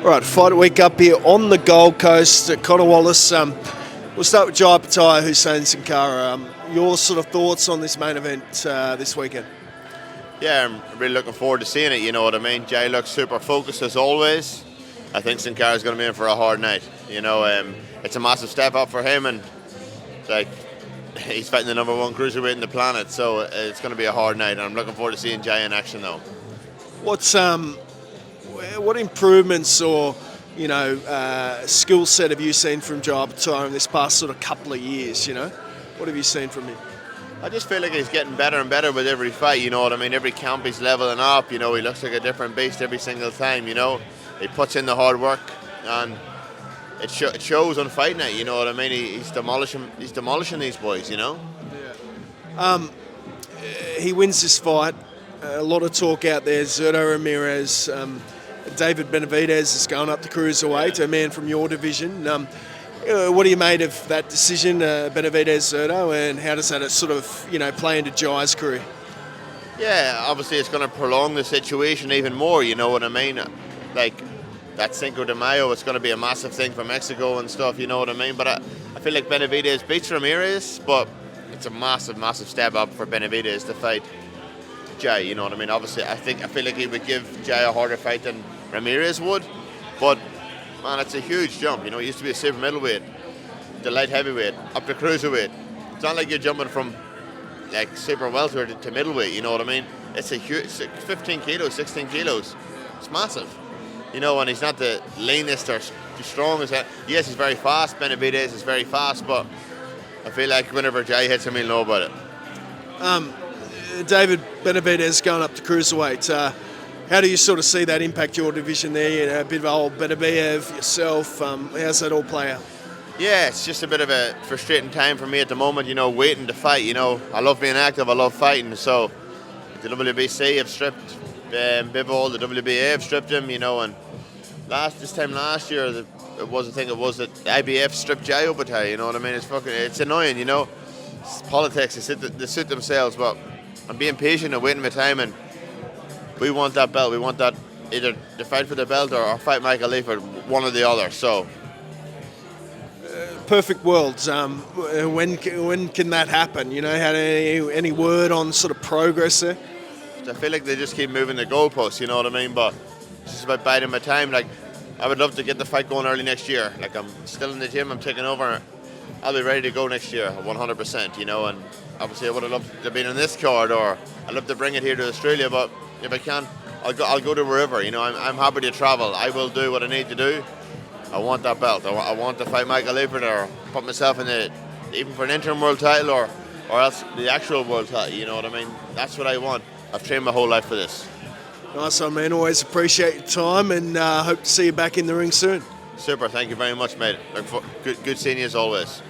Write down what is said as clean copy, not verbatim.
All right, fight week up here on the Gold Coast at Connor Wallace. We'll start with Jai Opetaia, Huseyin Cinkara. Your sort of thoughts on this main event this weekend? Yeah, I'm really looking forward to seeing it, you know what I mean? Jai looks super focused as always. I think Cinkara's going to be in for a hard night. You know, it's a massive step up for him, and like he's fighting the number one cruiserweight in the planet, so it's going to be a hard night, and I'm looking forward to seeing Jai in action though. What improvements or skill set have you seen from Jai Opetaia in this past sort of couple of years? You know, what have you seen from him? I just feel like he's getting better and better with every fight. You know what I mean? Every camp he's leveling up. You know, he looks like a different beast every single time. You know, he puts in the hard work, and it shows on fight night. You know what I mean? He's demolishing these boys. You know. Yeah. He wins this fight. A lot of talk out there. Zurdo, Ramirez. David Benavidez is going up to cruiserweight, a man from your division. What do you made of that decision, Benavidez-Zurdo, and how does that sort of play into Jai's career? Yeah, obviously it's going to prolong the situation even more. You know what I mean? Like that Cinco de Mayo, it's going to be a massive thing for Mexico and stuff. You know what I mean? But I feel like Benavidez beats Ramirez, but it's a massive, massive step up for Benavidez to fight Jai. You know what I mean? Obviously, I feel like he would give Jai a harder fight than Ramirez would, but man, it's a huge jump. You know, he used to be a super middleweight, the light heavyweight, up to cruiserweight. It's not like you're jumping from like super welterweight to middleweight. You know what I mean? It's a huge, 15 kilos, 16 kilos. It's massive. You know, and he's not the leanest or the strongest. Yes, he's very fast. Benavidez is very fast, but I feel like whenever Jai hits him, he'll know about it. David Benavidez going up to cruiserweight. How do you sort of see that impact your division there? A bit of old Benavidez, yourself. How's that all play out? Yeah, it's just a bit of a frustrating time for me at the moment, you know, waiting to fight. You know, I love being active, I love fighting. So the WBC have stripped Bivol, the WBA have stripped him, you know, and this time last year, the IBF stripped Jai Opetaia, you know what I mean? It's annoying, you know. It's politics, they suit themselves, but I'm being patient and waiting my time, and we want that belt. We want that either to fight for the belt or fight McAllister, one or the other. So, perfect worlds. When can that happen? You know, had any word on sort of progress there? I feel like they just keep moving the goalposts. You know what I mean? But it's just about biding my time. Like, I would love to get the fight going early next year. Like, I'm still in the gym. I'm taking over. I'll be ready to go next year, 100%. You know, and obviously I would have loved to be in this card, or I'd love to bring it here to Australia, but if I can, I'll go to wherever. You know, I'm happy to travel. I will do what I need to do. I want that belt. I want to fight McAllister or put myself in even for an interim world title or else the actual world title. You know what I mean? That's what I want. I've trained my whole life for this. Nice one, man. Always appreciate your time, and hope to see you back in the ring soon. Super. Thank you very much, mate. Good seeing you as always.